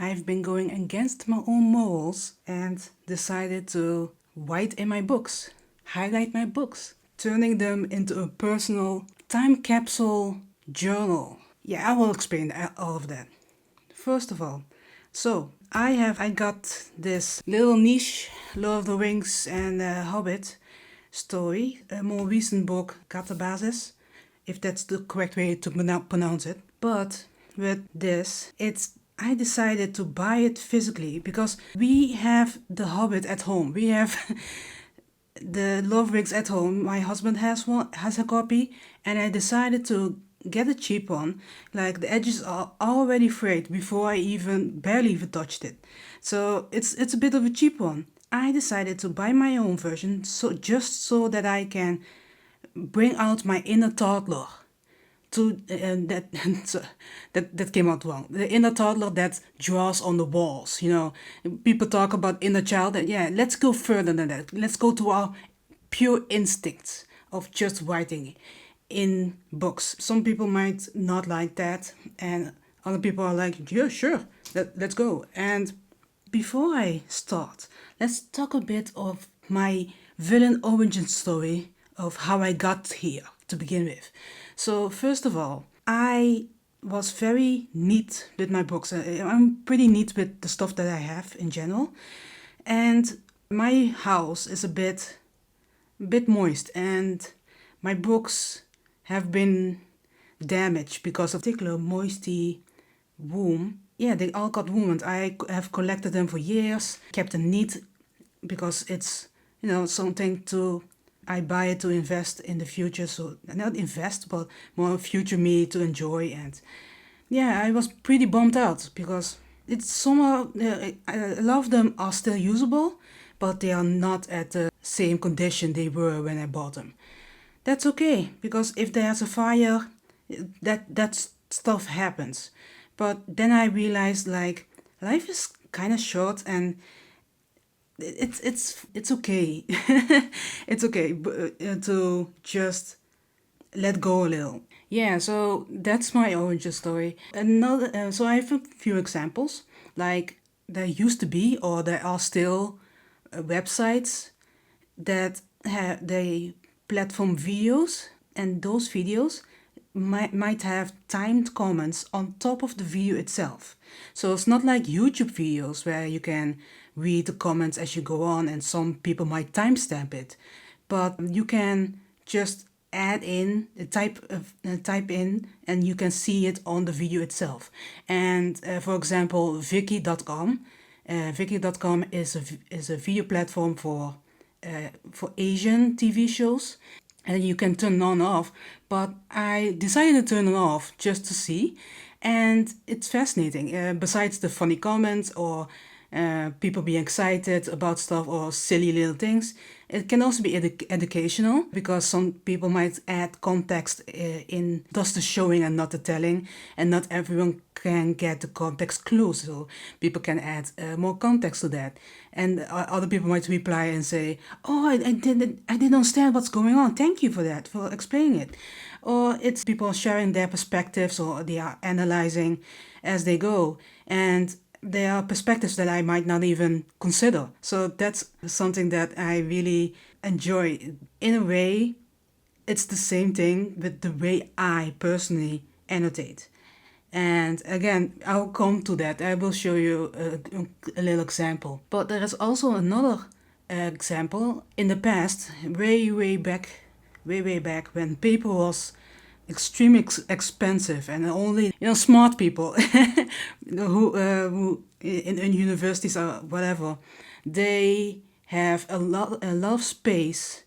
I've been going against my own morals and decided to write in my books, highlight my books, turning them into a personal time capsule journal. Yeah, I will explain all of that. First of all, I got this little niche Lord of the Rings and Hobbit story, a more recent book, Katabasis, if that's the correct way to pronounce it. But with this, I decided to buy it physically because we have The Hobbit at home. We have the Lord of the Rings at home. My husband has a copy, and I decided to get a cheap one. Like the edges are already frayed before I barely even touched it. So it's a bit of a cheap one. I decided to buy my own version, so that I can bring out my inner toddler. That came out wrong. The inner toddler that draws on the walls. People talk about inner child. And yeah, let's go further than that. Let's go to our pure instincts of just writing in books. Some people might not like that, and other people are like, yeah, sure, let's go. And before I start, let's talk a bit of my villain origin story of how I got here to begin with. So first of all, I was very neat with my books. I'm pretty neat with the stuff that I have in general. And my house is a bit moist, and my books have been damaged because of particular moisty wound. Yeah, they all got wounded. I have collected them for years, kept them neat because it's, something I buy it to invest in the future. So not invest, but more future me to enjoy. And yeah, I was pretty bummed out because it's somehow, a lot of them are still usable, but they are not at the same condition they were when I bought them. That's okay, because if there's a fire, that stuff happens. But then I realized, like, life is kind of short, and it's okay. It's okay to just let go a little. Yeah, so that's my origin story. So I have a few examples. Like, there used to be, or there are still, websites that they platform videos, and those videos might have timed comments on top of the video itself. So it's not like YouTube videos where you can read the comments as you go on, and some people might timestamp it, but you can just add in, type in, and you can see it on the video itself. And for example, Viki.com. Viki.com is a video platform for Asian TV shows, and you can turn it on and off. But I decided to turn it off just to see, and it's fascinating. Besides the funny comments or people being excited about stuff or silly little things, it can also be educational, because some people might add context in just the showing and not the telling, and not everyone can get the context clue, so people can add more context to that. And other people might reply and say, oh, I didn't understand what's going on, thank you for that, for explaining it. Or it's people sharing their perspectives, or they are analyzing as they go, and there are perspectives that I might not even consider. So that's something that I really enjoy. In a way, it's the same thing with the way I personally annotate. And again, I'll come to that. I will show you a little example. But there is also another example in the past, way back when paper was extremely expensive, and only smart people who in universities or whatever, they have a lot of space,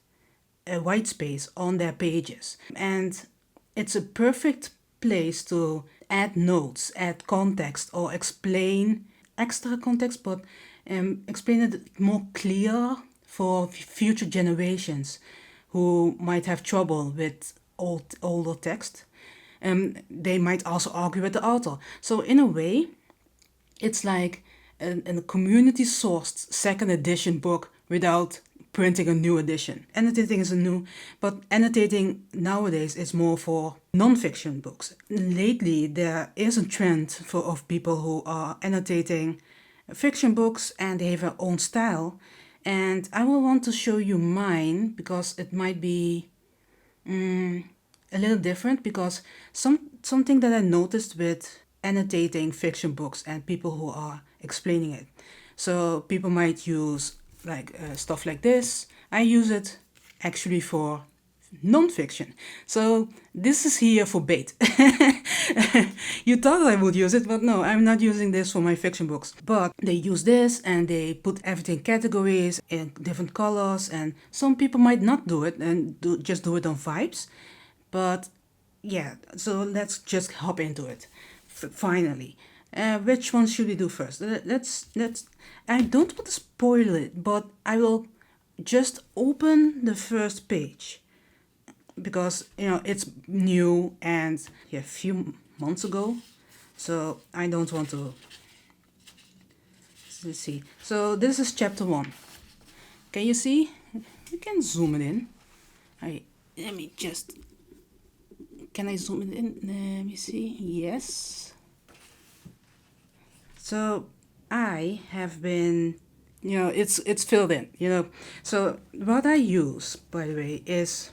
white space on their pages, and it's a perfect place to add notes, add context, or explain extra context, but explain it more clear for future generations who might have trouble with older text. They might also argue with the author. So in a way, it's like a community sourced second edition book without printing a new edition. Annotating is but annotating nowadays is more for non-fiction books. Lately, there is a trend of people who are annotating fiction books and they have their own style. And I will want to show you mine because it might be a little different, because something that I noticed with annotating fiction books and people who are explaining it. So people might use stuff like this. I use it actually for non-fiction. So this is here for bait. You thought I would use it, but no, I'm not using this for my fiction books. But they use this and they put everything in categories in different colors, and some people might not do it and just do it on vibes. But yeah, so let's just hop into it. Finally, which one should we do first? Let's. I don't want to spoil it, but I will just open the first page because it's new and a few months ago, so I don't want to. Let's see. So this is chapter 1. Can you see? You can zoom it in. Let me just. Can I zoom it in? Let me see. Yes. So I have been, it's filled in, So what I use, by the way, is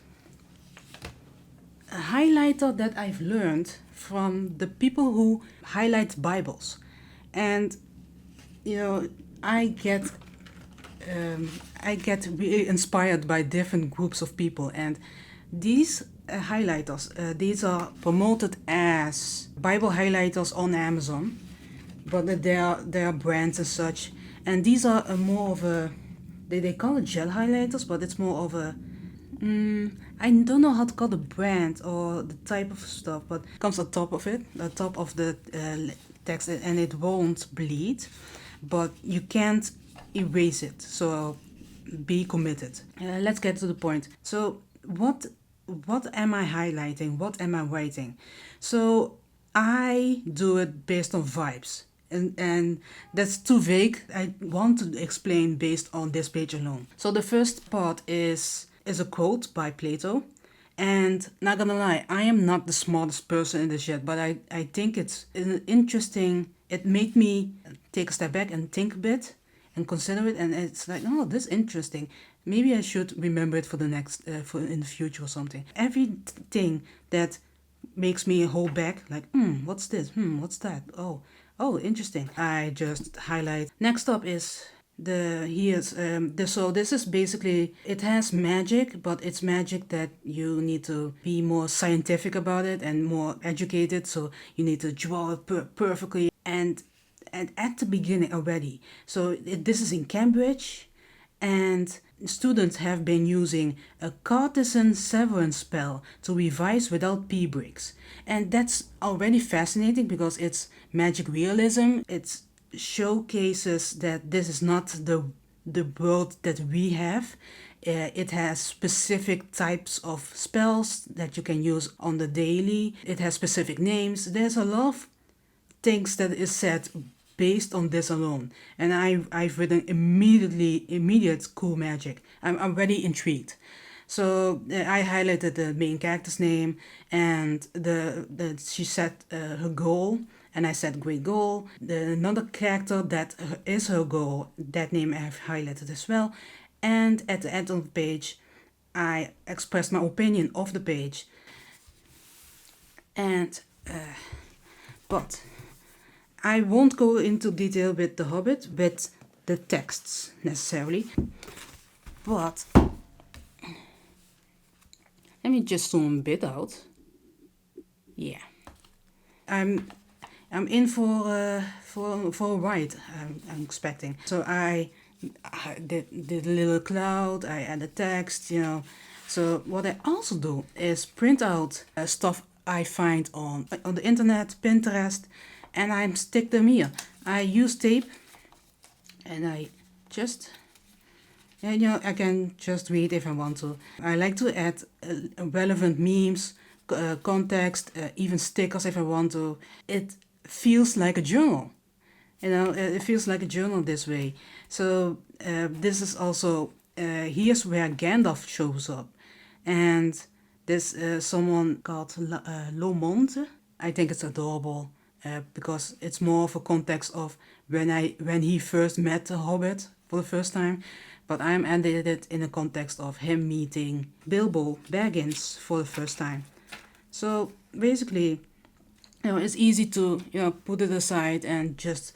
a highlighter that I've learned from the people who highlight Bibles. And, I get really inspired by different groups of people. And these highlighters, these are promoted as Bible highlighters on Amazon. But there are brands and such, and these are more of a, they call it gel highlighters, but it's more of a, I don't know how to call the brand or the type of stuff, but it comes on top of it, the top of the text, and it won't bleed, but you can't erase it, so be committed. Let's get to the point. So what am I highlighting? What am I writing? So I do it based on vibes. And that's too vague. I want to explain based on this page alone. So the first part is a quote by Plato. And not gonna lie, I am not the smartest person in this yet, but I think it's interesting. It made me take a step back and think a bit and consider it. And it's like, oh, this is interesting. Maybe I should remember it for the next, for in the future or something. Everything that makes me hold back, like, what's this? What's that? Oh, interesting. I just highlight. Next up is so this is basically, it has magic, but it's magic that you need to be more scientific about it and more educated. So you need to draw it perfectly and at the beginning already. So this is in Cambridge, and students have been using a Cartesian severance spell to revise without p breaks. And that's already fascinating because it's magic realism. It showcases that this is not the world that we have. It has specific types of spells that you can use on the daily. It has specific names. There's a lot of things that is said based on this alone, and I've written immediate cool magic. I'm already intrigued. So I highlighted the main character's name, and she set her goal, and I said great goal. Another character that is her goal, that name I have highlighted as well. And at the end of the page, I expressed my opinion of the page. And but I won't go into detail with The Hobbit, with the texts necessarily, but let me just zoom a bit out. Yeah, I'm in for a ride. I'm expecting. So I did a little cloud. I added text. So what I also do is print out stuff I find on the internet, Pinterest. And I stick them here. I use tape, and I just, I can just read if I want to. I like to add relevant memes, context, even stickers if I want to. It feels like a journal. It feels like a journal this way. So this is also here's where Gandalf shows up. And there's someone called Lomonte. I think it's adorable because it's more of a context of when he first met the Hobbit for the first time. But I'm ended it in a context of him meeting Bilbo Baggins for the first time. So basically, it's easy to put it aside and just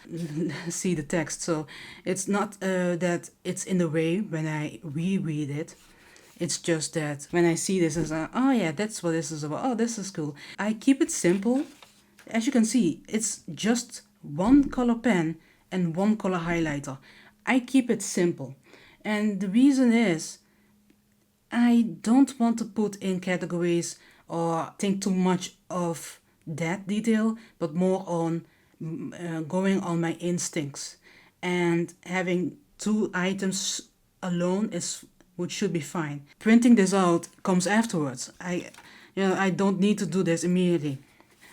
see the text. So it's not that it's in the way when I reread it. It's just that when I see this, it's like, oh yeah, that's what this is about. Oh, this is cool. I keep it simple. As you can see, it's just one color pen and one color highlighter. I keep it simple. And the reason is I don't want to put in categories or think too much of that detail, but more on going on my instincts. And having two items alone is which should be fine. Printing this out comes afterwards. I don't need to do this immediately.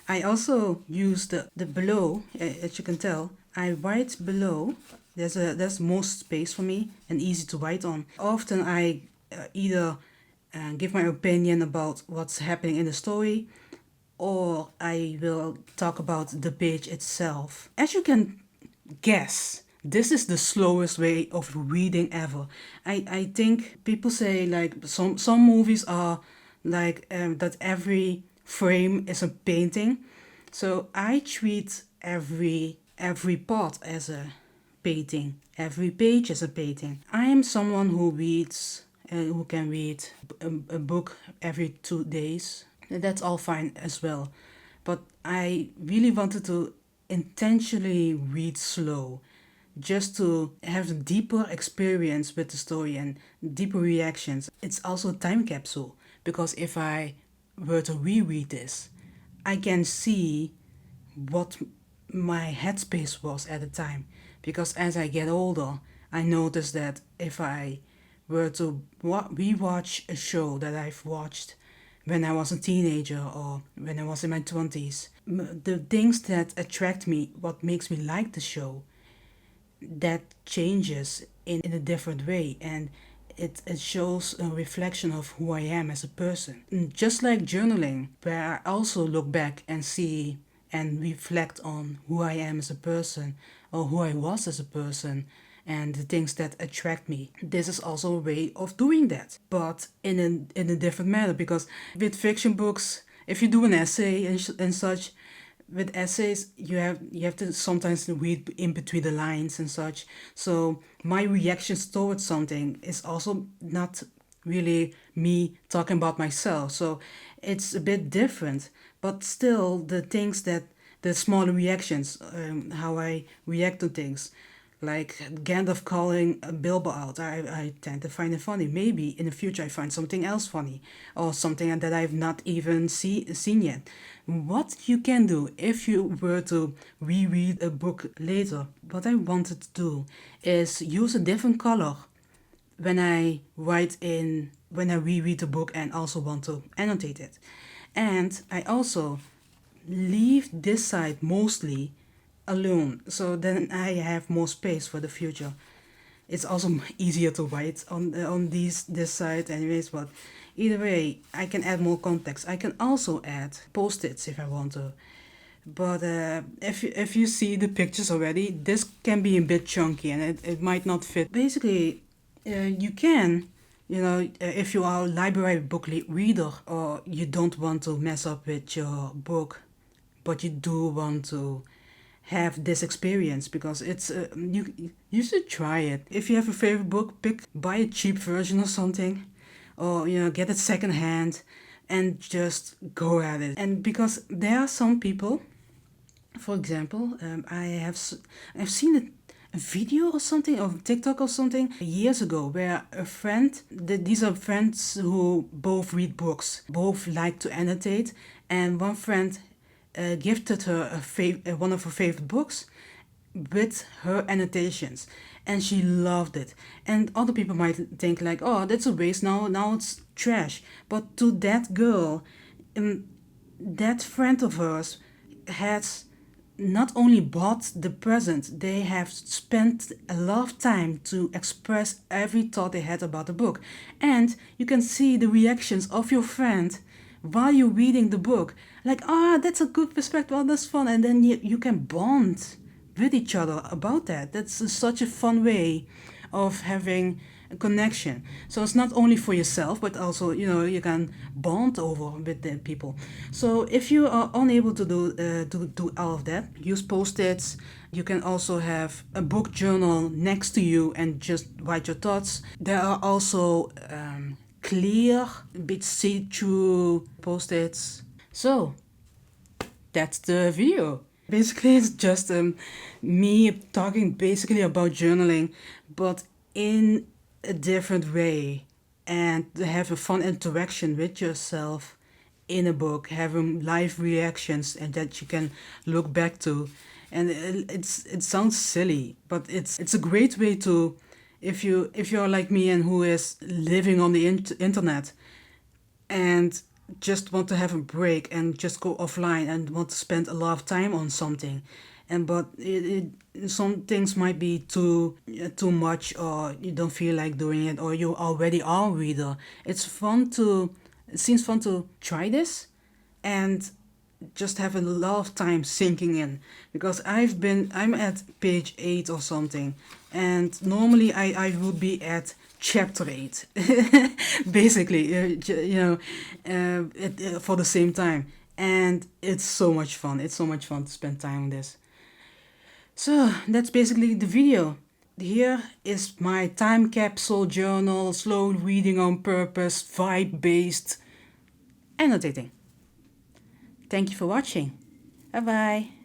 I also use the below, as you can tell. I write below. There's more space for me and easy to write on. Often I either give my opinion about what's happening in the story, or I will talk about the page itself. As you can guess, this is the slowest way of reading ever. I think people say like some movies are like that every frame is a painting. So I treat every part as a painting. Every page is a painting. I am someone who reads who can read a book every 2 days. That's all fine as well. But I really wanted to intentionally read slow, just to have a deeper experience with the story and deeper reactions. It's also a time capsule, because if I were to reread this, I can see what my headspace was at the time. Because as I get older, I notice that if I were to rewatch a show that I've watched when I was a teenager or when I was in my 20s, the things that attract me, what makes me like the show, that changes in a different way, and it shows a reflection of who I am as a person. And just like journaling, where I also look back and see and reflect on who I am as a person or who I was as a person and the things that attract me. This is also a way of doing that, but in a different manner, because with fiction books, if you do an essay and such, with essays you have to sometimes read in between the lines and such. So my reactions towards something is also not really me talking about myself. So it's a bit different, but still the things that the smaller reactions, how I react to things, like Gandalf calling Bilbo out, I tend to find it funny. Maybe in the future I find something else funny, or something that I've not even seen yet. What you can do if you were to reread a book later, what I wanted to do is use a different color when I reread the book and also want to annotate it. And I also leave this side mostly alone, so then I have more space for the future. It's also easier to write on this side anyways, but either way I can add more context. I can also add post-its if I want to, but if you see the pictures already, this can be a bit chunky and it might not fit. Basically, you can, if you are a library book reader, or you don't want to mess up with your book, but you do want to have this experience, because it's you should try it. If you have a favorite book, buy a cheap version or something, or get it secondhand and just go at it. And because there are some people, for example, I've seen a video or something, of TikTok or something years ago, where a friend, these are friends who both read books, both like to annotate, and one friend gifted her one of her favorite books with her annotations, and she loved it. And other people might think like, oh, that's a waste, now it's trash. But to that girl, that friend of hers has not only bought the present, they have spent a lot of time to express every thought they had about the book. And you can see the reactions of your friend while you're reading the book. Like, that's a good perspective, oh, that's fun. And then you can bond with each other about that. That's such a fun way of having a connection. So it's not only for yourself, but also, you can bond over with the people. So if you are unable to do all of that, use post-its. You can also have a book journal next to you and just write your thoughts. There are also clear, bit see-through post-its. So that's the video. Basically, it's just me talking basically about journaling, but in a different way, and to have a fun interaction with yourself in a book, having live reactions, and that you can look back to. And it sounds silly, but it's a great way to, if you're like me and who is living on the internet and just want to have a break and just go offline and want to spend a lot of time on something, and but some things might be too much, or you don't feel like doing it, or you already are a reader. It seems fun to try this and just have a lot of time sinking in, because I'm at page 8 or something, and normally I would be at chapter 8 basically, for the same time, and it's so much fun. It's so much fun to spend time on this. So that's basically the video. Here is my time capsule journal, slow reading on purpose, vibe based annotating. Thank you for watching. Bye bye.